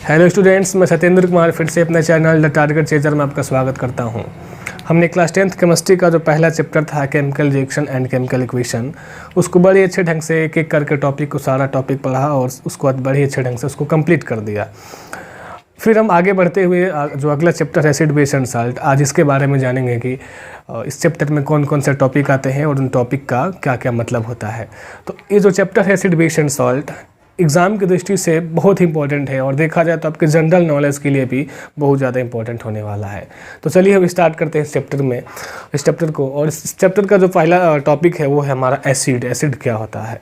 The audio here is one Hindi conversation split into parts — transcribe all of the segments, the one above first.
हेलो स्टूडेंट्स, मैं सत्येंद्र कुमार फिर से अपने चैनल द टारगेट चेजर में आपका स्वागत करता हूं। हमने क्लास 10th केमिस्ट्री का जो पहला चैप्टर था chemical reaction and chemical equation, उसको बड़े अच्छे ढंग से एक एक करके टॉपिक को सारा टॉपिक पढ़ा और उसको बड़े अच्छे ढंग से उसको कंप्लीट कर दिया। फिर हम आगे बढ़ते हुए जो अगला चैप्टर है एसिड बेस एंड साल्ट, आज इसके बारे में जानेंगे कि इस चैप्टर में कौन कौन से टॉपिक आते हैं और उन टॉपिक का क्या क्या मतलब होता है। तो ये जो चैप्टर है acid base and salt exam की दृष्टि से बहुत ही इंपॉर्टेंट है और देखा जाए तो आपके जनरल नॉलेज के लिए भी बहुत ज़्यादा इंपॉर्टेंट होने वाला है। तो चलिए हम स्टार्ट करते हैं इस चैप्टर को। और इस चैप्टर का जो पहला टॉपिक है वो है हमारा एसिड क्या होता है।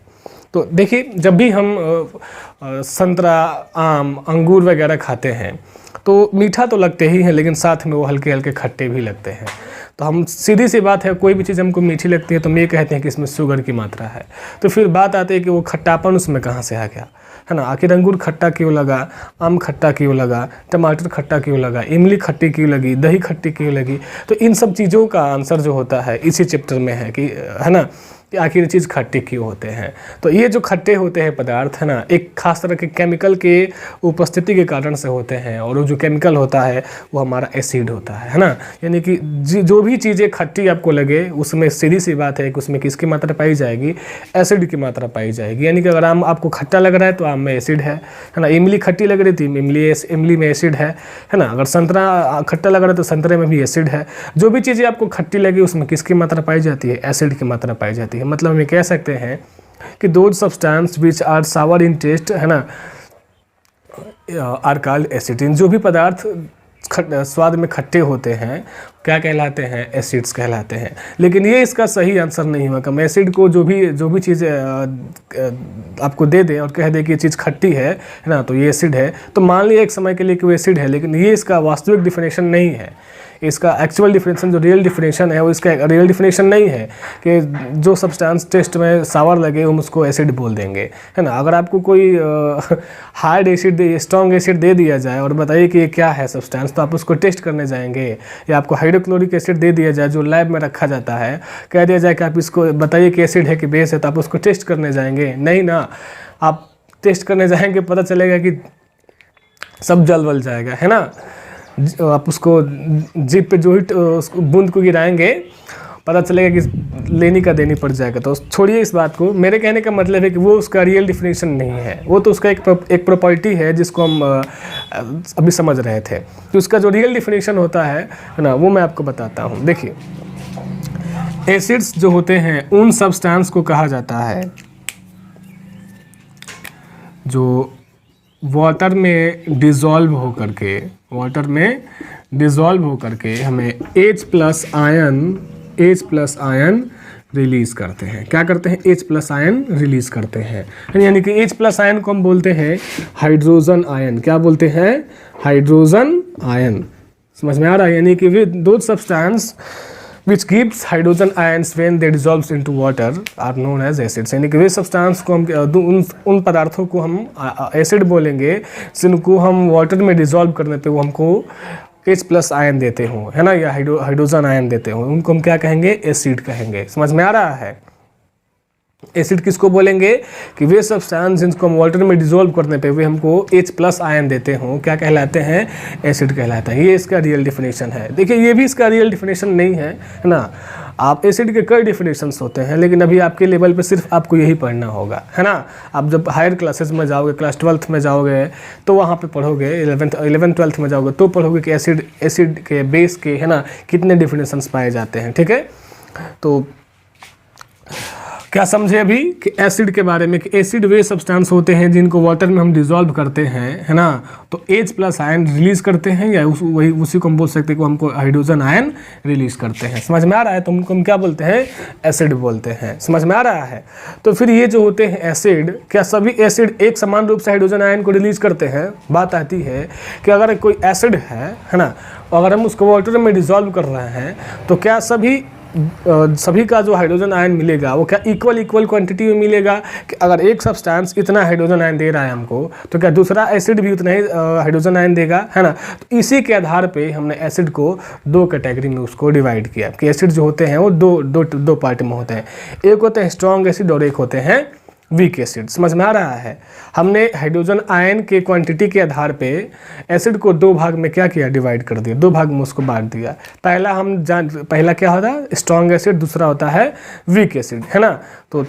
तो देखिए, जब भी हम संतरा, आम, अंगूर वगैरह खाते हैं तो मीठा तो लगते ही हैं, लेकिन साथ में वो हल्के हल्के खट्टे भी लगते हैं। तो हम सीधी सी बात है, कोई भी चीज़ हमको मीठी लगती है तो हम ये कहते हैं कि इसमें शुगर की मात्रा है। तो फिर बात आती है कि वो खट्टापन उसमें कहाँ से आ गया, है ना। आखिर अंगूर खट्टा क्यों लगा, आम खट्टा क्यों लगा, टमाटर खट्टा क्यों लगा, इमली खट्टी क्यों लगी, दही खट्टी क्यों लगी। तो इन सब चीज़ों का आंसर जो होता है इसी चैप्टर में है कि, है ना, कि आखिर ये चीज़ खट्टे क्यों होते हैं। तो ये जो खट्टे होते हैं पदार्थ, है ना, एक खास तरह के केमिकल के उपस्थिति के कारण से होते हैं। और वो जो केमिकल होता है वो हमारा एसिड होता है ना। यानी कि जो भी चीज़ें खट्टी आपको लगे उसमें सीधी सी बात है कि उसमें किसकी मात्रा पाई जाएगी, एसिड की मात्रा पाई जाएगी। यानी कि अगर आम आपको खट्टा लग रहा है तो आम में एसिड है ना। इमली खट्टी लग रही थी, इमली में एसिड है ना। अगर संतरा खट्टा लग रहा है तो संतरे में भी एसिड है। जो भी चीज़ें आपको खट्टी लगी उसमें किसकी मात्रा पाई जाती है, एसिड की मात्रा पाई जाती है। मतलब हम ये कह सकते हैं कि those substance which are sour in taste, है ना, आर कॉल्ड एसिड। जो भी पदार्थ स्वाद में खट्टे होते हैं क्या कहलाते हैं, एसिड्स कहलाते हैं। लेकिन ये इसका सही आंसर नहीं होगा। हम एसिड को जो भी चीज़ आपको दे दें और कह दे कि ये चीज़ खट्टी है ना, तो ये एसिड है, तो मान लिया एक समय के लिए कि वो एसिड है, लेकिन ये इसका वास्तविक डिफिनेशन नहीं है। इसका एक्चुअल डिफिनेशन, जो रियल डिफिनेशन है वो इसका रियल डिफिनेशन नहीं है कि जो सब्सटेंस टेस्ट में सावर लगे हम उसको एसिड बोल देंगे, है ना। अगर आपको कोई हार्ड एसिड, स्ट्रॉन्ग एसिड दे दिया जाए और बताइए कि ये क्या है सब्सटेंस, तो आप उसको टेस्ट करने जाएंगे। या आपको हाइड्रोक्लोरिक एसिड दे दिया जाए जो लैब में रखा जाता है, कह दिया जाए कि आप इसको बताइए कि एसिड है कि बेस है, तो आप उसको टेस्ट करने जाएंगे नहीं ना। आप टेस्ट करने जाएंगे, पता चलेगा कि सब जल वल जाएगा, है ना। आप उसको जीप पे जो ही उसको बूंद को गिराएंगे पता चलेगा कि लेनी का देनी पड़ जाएगा। तो छोड़िए इस बात को। मेरे कहने का मतलब है कि वो उसका रियल डिफिनेशन नहीं है, वो तो उसका एक प्रॉपर्टी है जिसको हम अभी समझ रहे थे। तो उसका जो रियल डिफिनेशन होता है ना, वो मैं आपको बताता हूँ। देखिए, एसिड्स जो होते हैं उन सब्सटेंस को कहा जाता है जो वाटर में डिज़ोल्व होकर के हमें H+ आयन रिलीज़ करते हैं। क्या करते हैं, H+ आयन रिलीज़ करते हैं। यानी कि H+ आयन को हम बोलते हैं हाइड्रोजन आयन। क्या बोलते हैं, हाइड्रोजन आयन। समझ में आ रहा है। यानी कि those substance which gives hydrogen ions when they dissolves into water are known as acids। यानी कि वे सब्सटेंस को हम उन पदार्थों को हम एसिड बोलेंगे जिनको हम वाटर में डिसॉल्व करने पे वो हमको H+ आयन देते हों, है ना, या हाइड्रोजन आयन देते हों, उनको हम क्या कहेंगे, एसिड कहेंगे। समझ में आ रहा है। एसिड किसको बोलेंगे कि वे सब्सटेंस जिनको हम वाटर में डिसॉल्व करने पे वे हमको H+ आयन देते हों, क्या कहलाते हैं, एसिड कहलाता है। ये इसका रियल डिफिनेशन है। देखिए, ये भी इसका रियल डिफिनेशन नहीं है ना। आप एसिड के कई डिफिनेशंस होते हैं, लेकिन अभी आपके लेवल पे सिर्फ आपको यही पढ़ना होगा, है ना। आप जब हायर क्लासेस में जाओगे, क्लास 12th में जाओगे तो वहाँ पे पढ़ोगे, 11th 12th में जाओगे तो पढ़ोगे कि एसिड के बेस के, है ना, कितने डिफिनेशंस पाए जाते हैं। ठीक है, तो क्या समझे अभी कि एसिड के बारे में, कि एसिड वे सब्सटेंस होते हैं जिनको वाटर में हम डिसॉल्व करते हैं, है ना, तो H+ आयन रिलीज़ करते हैं, या उसी को हम बोल सकते हैं कि हमको हाइड्रोजन आयन रिलीज़ करते हैं। समझ में आ रहा है। तो उनको हम क्या बोलते हैं, एसिड बोलते हैं। समझ में आ रहा है। तो फिर ये जो होते हैं एसिड, क्या सभी एसिड एक समान रूप से हाइड्रोजन आयन को रिलीज़ करते हैं। बात आती है कि अगर कोई एसिड है ना, अगर हम उसको वाटर में डिसॉल्व कर रहे हैं तो क्या सभी का जो हाइड्रोजन आयन मिलेगा वो क्या इक्वल क्वांटिटी में मिलेगा, कि अगर एक सब्सटेंस इतना हाइड्रोजन आयन दे रहा है हमको तो क्या दूसरा एसिड भी उतना ही हाइड्रोजन आयन देगा, है ना। तो इसी के आधार पे हमने एसिड को दो कैटेगरी में उसको डिवाइड किया कि एसिड जो होते हैं वो दो पार्ट में होते हैं। एक होते हैं स्ट्रॉन्ग एसिड और एक होते हैं वीक एसिड। समझ में आ रहा है? हमने हाइड्रोजन आयन के क्वांटिटी के आधार पे एसिड को दो भाग में क्या किया, डिवाइड कर दिया, दो भाग में उसको बांट दिया। पहला क्या होता है, स्ट्रॉन्ग एसिड, दूसरा होता है वीक एसिड, है ना। तो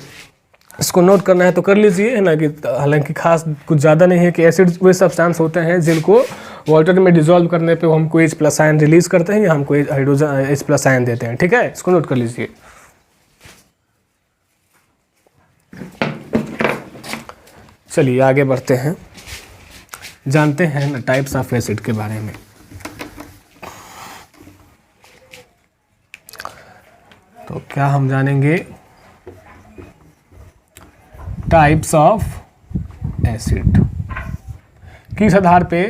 इसको नोट करना है तो कर लीजिए, है ना, कि हालांकि खास कुछ ज़्यादा नहीं है कि एसिड वे सब्सटेंस होते हैं जिनको वाटर में डिसॉल्व करने पे हमको H+ आयन रिलीज करते हैं या हमको हाइड्रोजन H+ आयन देते हैं। ठीक है, इसको नोट कर लीजिए। चलिए आगे बढ़ते हैं, जानते हैं टाइप्स ऑफ एसिड के बारे में। तो क्या हम जानेंगे, टाइप्स ऑफ एसिड किस आधार पे,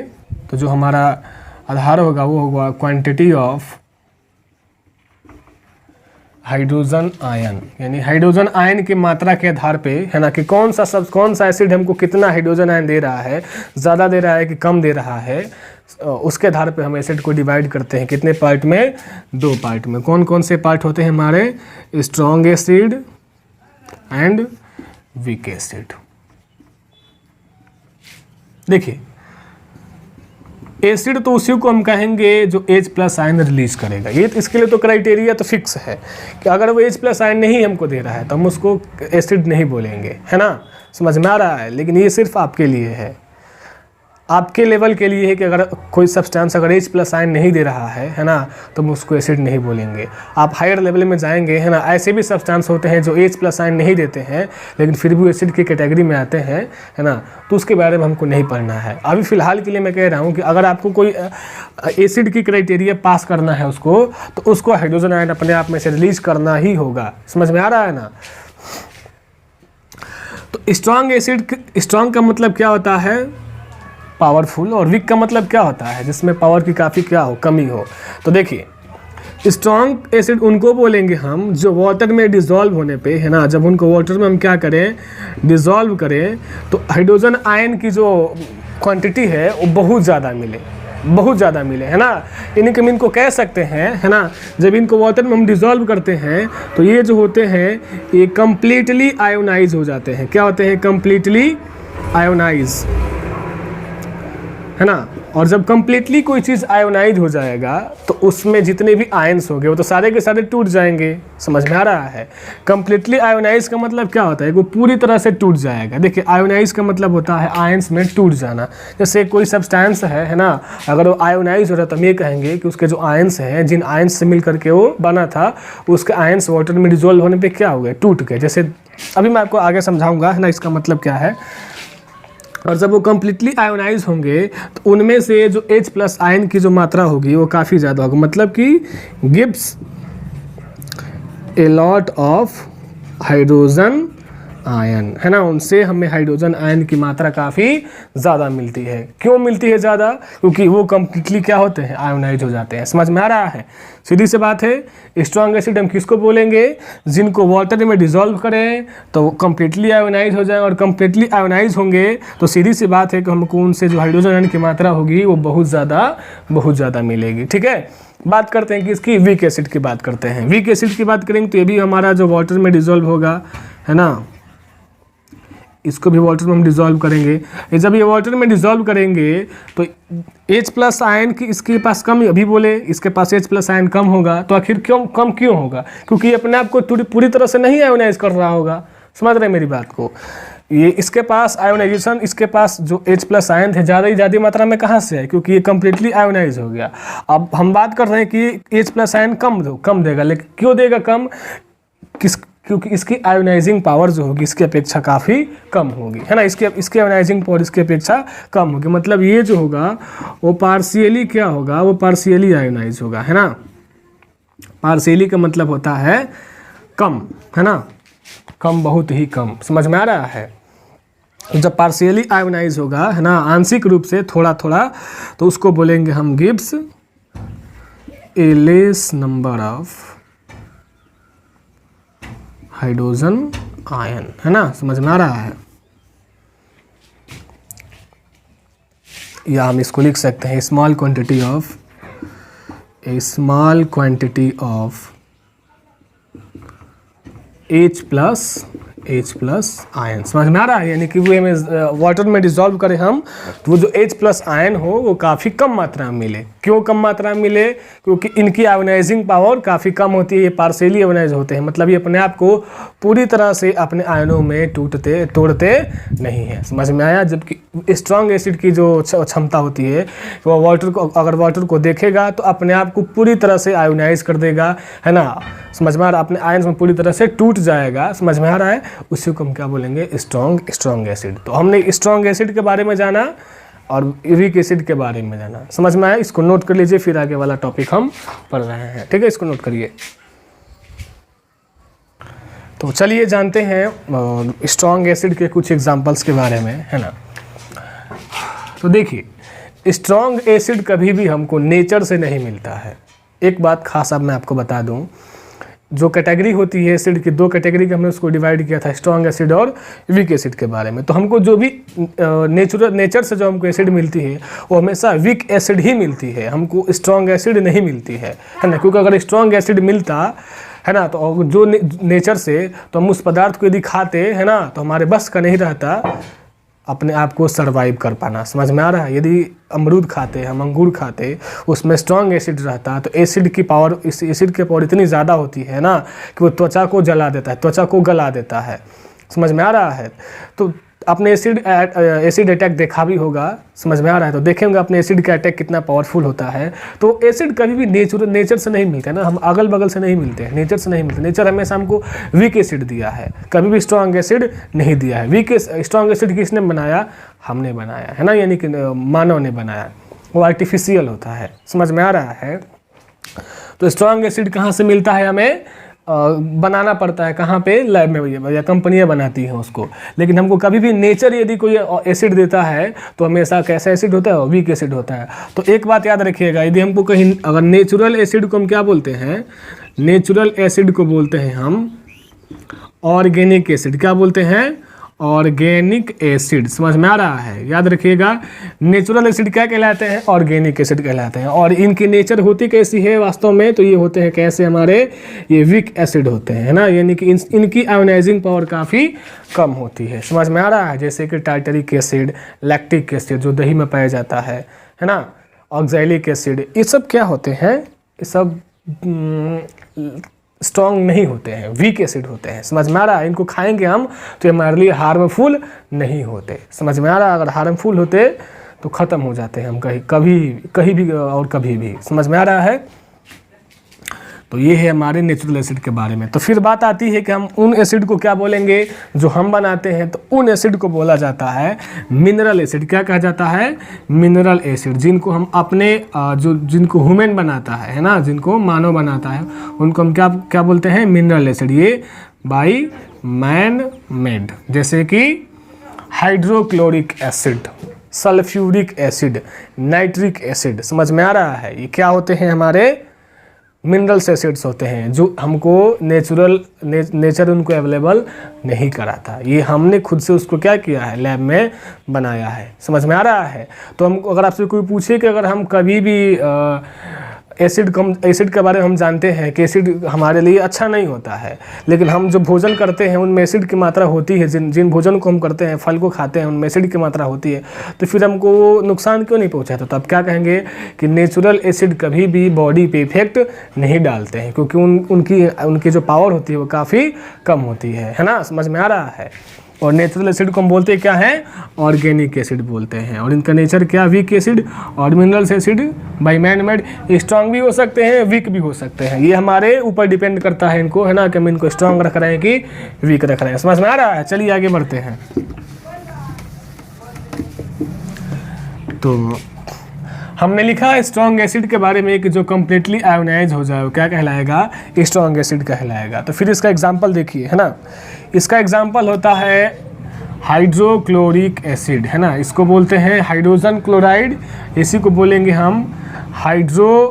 तो जो हमारा आधार होगा वो होगा क्वांटिटी ऑफ हाइड्रोजन आयन, यानी हाइड्रोजन आयन की मात्रा के आधार पे, है ना, कि कौन सा एसिड हमको कितना हाइड्रोजन आयन दे रहा है, ज़्यादा दे रहा है कि कम दे रहा है, उसके आधार पे हम एसिड को डिवाइड करते हैं कितने पार्ट में, दो पार्ट में। कौन कौन से पार्ट होते हैं हमारे, strong acid and weak acid. देखिए एसिड तो उसी को हम कहेंगे जो H+ आयन रिलीज करेगा। ये इसके लिए तो क्राइटेरिया तो फिक्स है कि अगर वो H+ आयन नहीं हमको दे रहा है तो हम उसको एसिड नहीं बोलेंगे, है ना। समझ में आ रहा है? लेकिन ये सिर्फ आपके लिए है, आपके लेवल के लिए है कि अगर कोई सब्सटेंस अगर H+ आयन नहीं दे रहा है ना, तो हम उसको एसिड नहीं बोलेंगे। आप हायर लेवल में जाएंगे, है ना, ऐसे भी सब्सटेंस होते हैं जो H+ आयन नहीं देते हैं लेकिन फिर भी एसिड की कैटेगरी में आते हैं, है ना, तो उसके बारे में हमको नहीं पढ़ना है। अभी फ़िलहाल के लिए मैं कह रहा हूँ कि अगर आपको कोई एसिड की क्राइटेरिया पास करना है उसको, तो उसको हाइड्रोजन आयन अपने आप में से रिलीज करना ही होगा। समझ में आ रहा है ना। तो स्ट्रॉन्ग एसिड, स्ट्रॉन्ग का मतलब क्या होता है, पावरफुल, और वीक का मतलब क्या होता है, जिसमें पावर की काफ़ी क्या हो, कमी हो। तो देखिए स्ट्रॉन्ग एसिड उनको बोलेंगे हम जो वाटर में डिसॉल्व होने पे, है ना, जब उनको वाटर में हम क्या करें, डिसॉल्व करें, तो हाइड्रोजन आयन की जो क्वांटिटी है वो बहुत ज़्यादा मिले, बहुत ज़्यादा मिले, है ना। यानी कि हम इनको कह सकते हैं, है ना, जब इनको वाटर में हम डिसॉल्व करते हैं तो ये जो होते हैं ये कम्प्लीटली आयोनाइज हो जाते हैं। क्या होते हैं, कम्प्लीटली आयोनाइज, है ना। और जब कम्प्लीटली कोई चीज़ आयोनाइज हो जाएगा तो उसमें जितने भी आयन्स होंगे वो तो सारे के सारे टूट जाएंगे। समझ में आ रहा है? कम्प्लीटली आयोनाइज का मतलब क्या होता है, वो पूरी तरह से टूट जाएगा। देखिए आयोनाइज का मतलब होता है आयन्स में टूट जाना। जैसे कोई सब्सटेंस है ना, अगर वो आयोनाइज हो रहा है तो हम ये कहेंगे कि उसके जो आयन्स हैं, जिन आयन्स से मिल करके वो बना था, उसके आयन्स वाटर में डिसॉल्व होने पर क्या हो गए, टूट गए। जैसे अभी मैं आपको आगे समझाऊँगा, है ना, इसका मतलब क्या है। और जब वो कम्प्लीटली आयोनाइज होंगे तो उनमें से जो H+ आयन की जो मात्रा होगी वो काफ़ी ज़्यादा होगी, मतलब कि gives a lot of hydrogen ion, है ना। उनसे हमें हाइड्रोजन आयन की मात्रा काफ़ी ज़्यादा मिलती है। क्यों मिलती है ज़्यादा, क्योंकि वो कम्प्लीटली क्या होते हैं, आयोनाइज हो जाते हैं। समझ में आ रहा है? सीधी सी बात है। स्ट्रॉन्ग एसिड हम किसको बोलेंगे, जिनको वाटर में डिसॉल्व करें तो वो कम्प्लीटली आयोनाइज हो जाए, और कम्प्लीटली आयोनाइज होंगे तो सीधी सी बात है कि हमको उनसे जो हाइड्रोजन आयन की मात्रा होगी वो बहुत ज़्यादा मिलेगी। ठीक है, बात करते हैं कि इसकी वीक एसिड की बात करते हैं। वीक एसिड की बात करेंगे तो ये भी हमारा जो वाटर में डिसॉल्व होगा, है ना, इसको भी वाटर में हम डिसॉल्व करेंगे। जब ये वाटर में डिसॉल्व करेंगे तो H+ आयन की इसके पास कम, अभी बोले इसके पास H+ आयन कम होगा, तो आखिर क्यों होगा, क्योंकि ये अपने आप को पूरी तरह से नहीं आयोनाइज कर रहा होगा। समझ रहे मेरी बात को? ये इसके पास आयोनाइजेशन, इसके पास जो H+ आयन थे ज़्यादा मात्रा में कहाँ से है, क्योंकि ये कम्प्लीटली आयोनाइज हो गया। अब हम बात कर रहे हैं कि H+ आयन कम देगा, लेकिन क्यों देगा कम, क्योंकि इसकी आयोनाइजिंग पावर जो होगी इसकी अपेक्षा काफ़ी कम होगी, है ना। इसकी आयोनाइजिंग पावर इसकी अपेक्षा कम होगी, मतलब ये जो होगा वो पार्शियली क्या होगा, वो पार्शियली आयोनाइज होगा, है ना। पार्शियली का मतलब होता है कम, है ना, कम, बहुत ही कम। समझ में आ रहा है? जब पार्शियली आयोनाइज होगा, है ना, आंशिक रूप से थोड़ा थोड़ा, तो उसको बोलेंगे हम gives A less number of hydrogen ion, है ना। समझ में आ रहा है? या हम इसको लिख सकते हैं small quantity of H+ H plus ion. समझ में आ रहा है, यानी कि वो हमें वाटर में डिजॉल्व करें हम तो वो जो H प्लस आयन हो वो काफ़ी कम मात्रा में मिले। क्यों कम मात्रा में मिले? क्योंकि इनकी आयोनाइजिंग पावर काफ़ी कम होती है, ये पार्शियली आयोनाइज होते हैं, मतलब ये अपने आप को पूरी तरह से अपने आयनों में तोड़ते नहीं है। समझ में आया? जबकि स्ट्रॉन्ग एसिड की जो क्षमता होती है वो वाटर को, अगर वाटर को देखेगा तो अपने आप को पूरी तरह से आयोनाइज कर देगा, है ना। समझ में आ रहा है? अपने आयन्स में पूरी तरह से टूट जाएगा। समझ में आ रहा है? उसी को हम क्या बोलेंगे? Strong acid. तो हमने स्ट्रॉन्ग एसिड के बारे में जाना और वीक एसिड के बारे में जाना। समझ में आया? इसको नोट कर लीजिए, फिर आगे वाला टॉपिक हम पढ़ रहे हैं। ठीक है, इसको नोट करिए। तो चलिए जानते हैं स्ट्रॉन्ग एसिड के कुछ एग्जांपल्स के बारे में, है ना। तो देखिए, स्ट्रॉन्ग एसिड कभी भी हमको नेचर से नहीं मिलता है। एक बात खास अब मैं आपको बता दूं, जो कैटेगरी होती है एसिड की, दो कैटेगरी के हमने उसको डिवाइड किया था, स्ट्रॉन्ग एसिड और वीक एसिड के बारे में। तो हमको जो भी नेचर से जो हमको एसिड मिलती है वो हमेशा वीक एसिड ही मिलती है, हमको स्ट्रॉन्ग एसिड नहीं मिलती है ना। क्योंकि अगर स्ट्रॉन्ग एसिड मिलता है ना तो जो नेचर से, तो हम उस पदार्थ को यदि खाते, है ना, तो हमारे बस का नहीं रहता अपने आप को सरवाइव कर पाना। समझ में आ रहा है? यदि अमरूद खाते, हम अंगूर खाते, उसमें स्ट्रॉन्ग एसिड रहता तो एसिड की पावर, इस एसिड की पावर इतनी ज़्यादा होती है ना कि वो त्वचा को जला देता है, त्वचा को गला देता है। समझ में आ रहा है? तो आपने एसिड अटैक देखा भी होगा। समझ में आ रहा है? तो देखेंगे अपने एसिड का अटैक कितना पावरफुल होता है। तो एसिड कभी भी नेचर से नहीं मिलता है ना, हम अगल बगल से नहीं मिलते हैं, नेचर से नहीं मिलते। नेचर हमेशा हमको वीक एसिड दिया है, कभी भी स्ट्रॉन्ग एसिड नहीं दिया है। स्ट्रॉन्ग एसिड किसने बनाया? हमने बनाया, है ना, यानी कि मानव ने बनाया। वो आर्टिफिशियल होता है। समझ में आ रहा है? तो स्ट्रॉन्ग एसिड कहाँ से मिलता है? हमें बनाना पड़ता है, कहाँ पे? लैब में, या कंपनियां बनाती हैं उसको। लेकिन हमको कभी भी नेचर यदि कोई एसिड देता है तो हमेशा कैसा एसिड होता है? वीक एसिड होता है। तो एक बात याद रखिएगा, यदि हमको कहीं अगर नेचुरल एसिड को हम क्या बोलते हैं? नेचुरल एसिड को बोलते हैं हम ऑर्गेनिक एसिड। क्या बोलते हैं? Organic acid. समझ में आ रहा है? याद रखिएगा, नेचुरल एसिड क्या कहलाते हैं? ऑर्गेनिक एसिड कहलाते हैं। और इनकी नेचर होती कैसी है वास्तव में? तो ये होते हैं कैसे? हमारे ये वीक एसिड होते हैं, है ना, यानी कि इनकी आयोनाइजिंग पावर काफ़ी कम होती है। समझ में आ रहा है? जैसे कि टार्टरिक एसिड, लैक्टिक एसिड जो दही में पाया जाता है ना, ऑक्सैलिक एसिड, ये सब क्या होते हैं? ये सब स्ट्रॉन्ग नहीं होते हैं, वीक एसिड होते हैं। समझ में आ रहा है? इनको खाएंगे हम तो हमारे लिए हार्मफुल नहीं होते। समझ में आ रहा है? अगर हार्मफुल होते तो ख़त्म हो जाते हैं हम कहीं भी और कभी भी। समझ में आ रहा है? तो ये है हमारे नेचुरल एसिड के बारे में। तो फिर बात आती है कि हम उन एसिड को क्या बोलेंगे जो हम बनाते हैं? तो उन एसिड को बोला जाता है मिनरल एसिड। क्या कहा जाता है? Mineral acid. जिनको हम अपने जिनको ह्यूमन बनाता है ना, जिनको मानव बनाता है, उनको हम क्या बोलते हैं? Mineral acid. ये बाई मैन मेड, जैसे कि hydrochloric acid, sulphuric acid, nitric acid. समझ में आ रहा है? ये क्या होते हैं? हमारे मिनरल्स एसिड्स होते हैं जो हमको नेचर उनको अवेलेबल नहीं कराता। ये हमने खुद से उसको क्या किया है? लैब में बनाया है। समझ में आ रहा है? तो हम अगर आपसे कोई पूछे कि अगर हम कभी भी एसिड के बारे में हम जानते हैं कि एसिड हमारे लिए अच्छा नहीं होता है, लेकिन हम जो भोजन करते हैं उनमें एसिड की मात्रा होती है। जिन भोजन को हम करते हैं, फल को खाते हैं, उनमें एसिड की मात्रा होती है, तो फिर हमको नुकसान क्यों नहीं पहुंचाता? तो आप क्या कहेंगे कि नेचुरल एसिड कभी भी बॉडी पे इफेक्ट नहीं डालते हैं, क्योंकि उनकी जो पावर होती है वो काफ़ी कम होती है ना। समझ में आ रहा है? और नेचुरल एसिड को हम बोलते हैं क्या है? ऑर्गेनिक एसिड बोलते हैं। और इनका नेचर क्या? Weak acid. और minerals acid by man made strong भी हो सकते हैं, वीक भी हो सकते हैं। ये हमारे ऊपर डिपेंड करता है इनको, है ना, कि हम इनको स्ट्रांग रख रहे हैं कि वीक रख रहे हैं। समझ में आ रहा है? चलिए आगे बढ़ते हैं। तो हमने लिखा स्ट्रॉन्ग एसिड के बारे में कि जो कम्प्लीटली आयोनाइज हो जाए वो क्या कहलाएगा? स्ट्रॉन्ग एसिड कहलाएगा। तो फिर इसका एग्जांपल देखिए, है ना। इसका एग्जांपल होता है हाइड्रोक्लोरिक एसिड, है ना। इसको बोलते हैं हाइड्रोजन क्लोराइड, इसी को बोलेंगे हम हाइड्रोक्लोरिक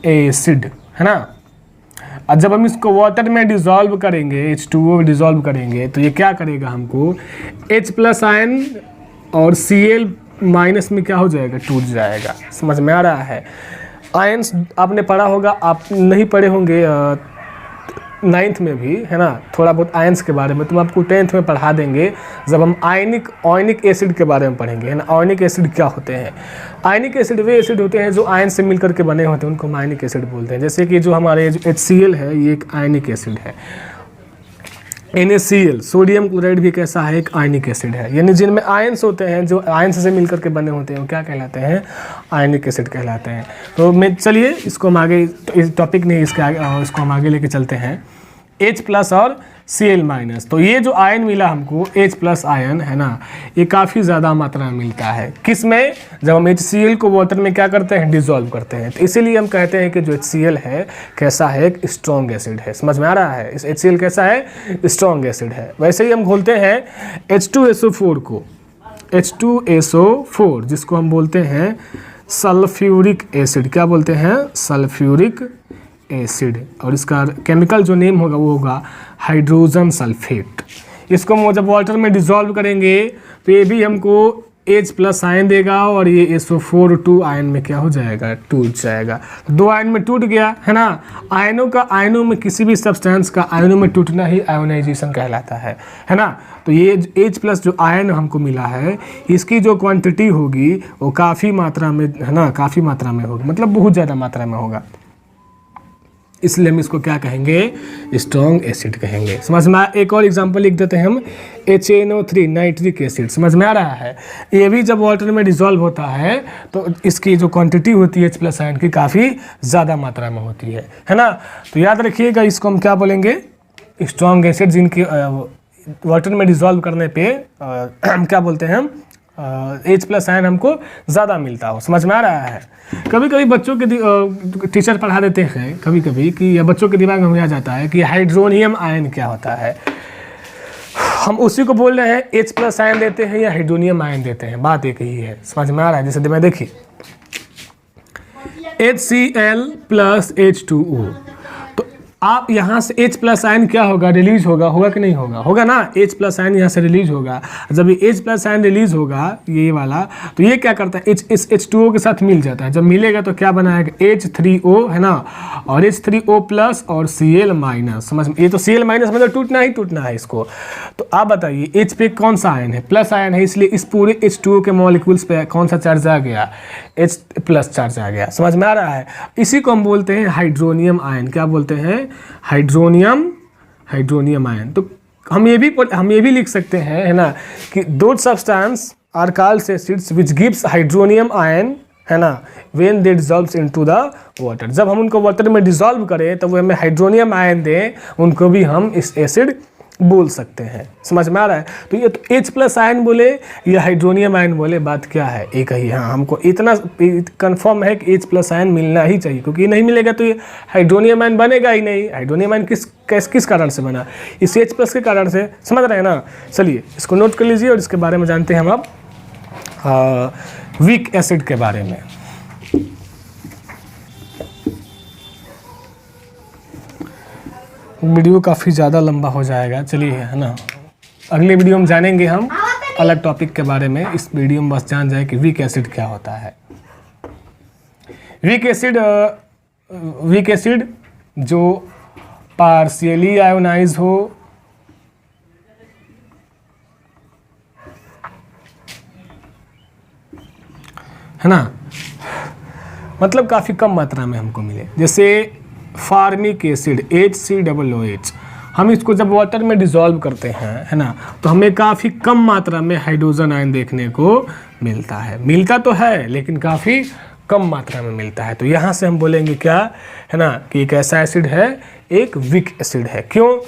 एसिड, है ना। और जब हम इसको वाटर में डिजॉल्व करेंगे, H2O डिजॉल्व करेंगे, तो ये क्या करेगा? हमको H+ आयन और Cl- में क्या हो जाएगा? टूट जाएगा। समझ में आ रहा है? आयंस आपने पढ़ा होगा, आप नहीं पढ़े होंगे 9th में भी, है ना, थोड़ा बहुत आयंस के बारे में तुम आपको 10th में पढ़ा देंगे, जब हम आयनिक एसिड के बारे में पढ़ेंगे, है ना। आयनिक एसिड क्या होते हैं? आयनिक एसिड वे एसिड होते हैं जो आयन से मिलकर के बने होते हैं, उनको हम आयनिक एसिड बोलते हैं। जैसे कि जो हमारे जो HCl है, ये एक आयनिक एसिड है। NaCl सोडियम क्लोराइड भी कैसा है? एक आयनिक एसिड है। यानी जिनमें आयंस होते हैं, जो आयंस से मिलकर के बने होते हैं, वो क्या कहलाते हैं? आयनिक एसिड कहलाते हैं। तो मैं चलिए इसको हम आगे, इस टॉपिक नहीं, इसके आगे इसको हम आगे लेके चलते हैं। H+ और Cl-। तो ये जो आयन मिला हमको H+ आयन, है ना, ये काफ़ी ज़्यादा मात्रा में मिलता है। किस में? जब हम HCl को वाटर में क्या करते हैं? डिसॉल्व करते हैं। तो इसीलिए हम कहते हैं कि जो HCl है कैसा है? एक स्ट्रॉन्ग एसिड है। समझ में आ रहा है? इस HCl कैसा है? स्ट्रॉन्ग एसिड है। वैसे ही हम घोलते हैं H2SO4 को, H2SO4 जिसको हम बोलते हैं सल्फ्यूरिक एसिड। क्या बोलते हैं? Sulphuric acid. और इसका केमिकल जो नेम होगा वो होगा हाइड्रोजन सल्फेट। इसको हम जब वाटर में डिसॉल्व करेंगे तो ये भी हमको H+ आयन देगा, और ये SO4 2 आयन में क्या हो जाएगा? टूट जाएगा। 2 आयन में टूट गया, है ना। आयनों में किसी भी सब्सटेंस का आयनों में टूटना ही आयोनाइजेशन कहलाता है ना। तो ये H+ जो आयन हमको मिला है, इसकी जो क्वांटिटी होगी वो काफ़ी मात्रा में, है ना, काफ़ी मात्रा में होगी, मतलब बहुत ज़्यादा मात्रा में होगा। इसलिए हम इसको क्या कहेंगे? स्ट्रॉन्ग एसिड कहेंगे। समझ में? एक और एग्जांपल लिख देते हैं हम, HNO3 नाइट्रिक एसिड। समझ में आ रहा है? ये भी जब वाटर में डिसॉल्व होता है तो इसकी जो क्वांटिटी होती है H+ आयन की काफ़ी ज़्यादा मात्रा में होती है ना। तो याद रखिएगा, इसको हम क्या बोलेंगे? स्ट्रॉन्ग एसिड, जिनकी वाटर में डिसॉल्व करने पर क्या बोलते हैं हम? H+ आयन हमको ज़्यादा मिलता हो। समझ में आ रहा है? कभी कभी बच्चों के टीचर पढ़ा देते हैं कभी कभी कि, या बच्चों के दिमाग में आ जाता है कि हाइड्रोनियम आयन क्या होता है। हम उसी को बोल रहे हैं H+ आयन देते हैं या हाइड्रोनियम आयन देते हैं, बात एक ही है। समझ में आ रहा है? जैसे मैं देखिए HCl + H2O, तो आप यहाँ से H+ आयन क्या होगा? रिलीज होगा कि नहीं होगा? होगा ना। H+ आयन यहाँ से रिलीज होगा। जब ये H+ आयन रिलीज होगा, ये वाला, तो ये क्या करता है? H2O के साथ मिल जाता है। जब मिलेगा तो क्या बनाएगा? H3O, है ना, और H3O+ और Cl-। समझ में? ये तो Cl- मतलब टूटना ही टूटना है इसको। तो आप बताइए H पे कौन सा आयन है? प्लस आयन है, इसलिए इस पूरे H2O के मॉलिक्यूल्स पे कौन सा चार्ज आ गया? H+ चार्ज आ गया। समझ में आ रहा है? इसी को हम बोलते हैं हाइड्रोनियम आयन। क्या बोलते हैं? Hydronium ion. तो हम ये भी लिख सकते हैं, है ना, कि those substance are called acids which gives hydronium ion, है ना, when they dissolves into the water. जब हम उनको वाटर में डिसॉल्व करें तो वो हमें हाइड्रोनियम आयन दें, उनको भी हम इस एसिड बोल सकते हैं। समझ में आ रहा है? तो ये तो H+ आयन बोले या हाइड्रोनियम आयन बोले, बात क्या है? एक ही। हाँ, हमको इतना कंफर्म है कि H+ आयन मिलना ही चाहिए, क्योंकि नहीं मिलेगा तो ये हाइड्रोनियम आयन बनेगा ही नहीं। हाइड्रोनियम आयन किस कारण से बना? इस H+ के कारण से। समझ रहे हैं ना? चलिए इसको नोट कर लीजिए और इसके बारे में जानते हैं हम अब वीक एसिड के बारे में। वीडियो काफ़ी ज़्यादा लंबा हो जाएगा, चलिए, है ना, अगले वीडियो में जानेंगे हम अलग टॉपिक के बारे में। इस वीडियो में बस जान जाए कि वीक एसिड क्या होता है। वीक एसिड जो पार्शियली आयोनाइज हो, है ना, मतलब काफ़ी कम मात्रा में हमको मिले। जैसे फार्मिक एसिड HCOOH, हम इसको जब वाटर में डिसॉल्व करते हैं, है ना, तो हमें काफ़ी कम मात्रा में हाइड्रोजन आयन देखने को मिलता है। मिलता तो है लेकिन काफ़ी कम मात्रा में मिलता है। तो यहाँ से हम बोलेंगे क्या, है ना, कि एक ऐसा एसिड है, एक वीक एसिड है। क्यों?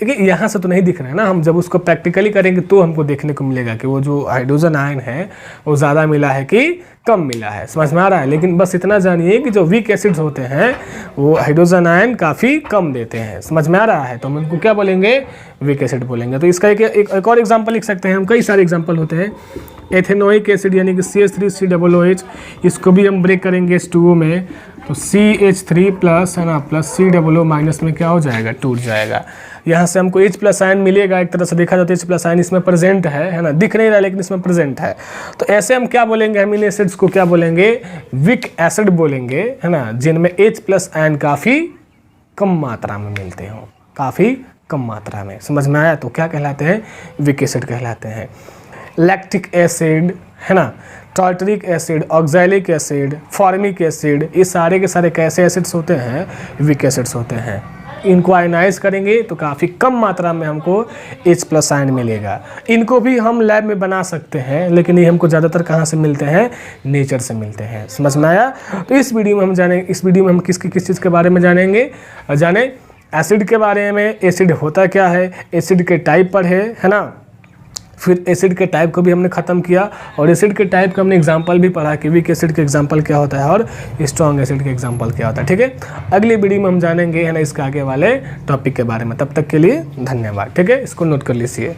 देखिए यहाँ से तो नहीं दिख रहा है ना, हम जब उसको प्रैक्टिकली करेंगे तो हमको देखने को मिलेगा कि वो जो हाइड्रोजन आयन है वो ज़्यादा मिला है कि कम मिला है। समझ में आ रहा है? लेकिन बस इतना जानिए कि जो वीक एसिड्स होते हैं वो हाइड्रोजन आयन काफ़ी कम देते हैं। समझ में आ रहा है? तो हम उनको क्या बोलेंगे? वीक एसिड बोलेंगे। तो इसका एक और एग्जाम्पल लिख सकते हैं हम, कई सारे एग्जाम्पल होते हैं। एथेनोइक एसिड यानी कि CH3COOH, इसको भी हम ब्रेक करेंगे H2O में, तो CH3+, है ना, प्लस COO- में क्या हो जाएगा? टूट जाएगा। यहाँ से हमको H+ आयन मिलेगा। एक तरह से देखा जाए तो H+ आयन इसमें प्रेजेंट है ना, दिख नहीं रहा लेकिन इसमें प्रेजेंट है। तो ऐसे हम क्या बोलेंगे? अमीनो एसिड्स को क्या बोलेंगे? वीक एसिड बोलेंगे, है ना, जिनमें H+ आयन काफ़ी कम मात्रा में मिलते हों। काफ़ी कम मात्रा में। समझ में आया? तो क्या कहलाते हैं? वीक एसिड कहलाते हैं। लैक्टिक एसिड है ना, tartaric acid, oxalic acid, formic acid, ये सारे के सारे कैसे एसिड्स होते हैं? वीक एसिड्स होते हैं। इनको आयनाइज करेंगे तो काफ़ी कम मात्रा में हमको H+ आयन मिलेगा। इनको भी हम लैब में बना सकते हैं, लेकिन ये हमको ज़्यादातर कहाँ से मिलते हैं? नेचर से मिलते हैं। समझ में आया? तो इस वीडियो में हम किस चीज़ के बारे में जानेंगे? जाने एसिड के बारे में। एसिड होता क्या है, एसिड के टाइप पर है ना। फिर एसिड के टाइप को भी हमने ख़त्म किया, और एसिड के टाइप का हमने एग्जांपल भी पढ़ा कि वीक एसिड के एग्जांपल क्या होता है और स्ट्रॉन्ग एसिड के एग्जांपल क्या होता है। ठीक है, अगली वीडियो में हम जानेंगे है ना इसके आगे वाले टॉपिक के बारे में। तब तक के लिए धन्यवाद। ठीक है, इसको नोट कर लीजिए।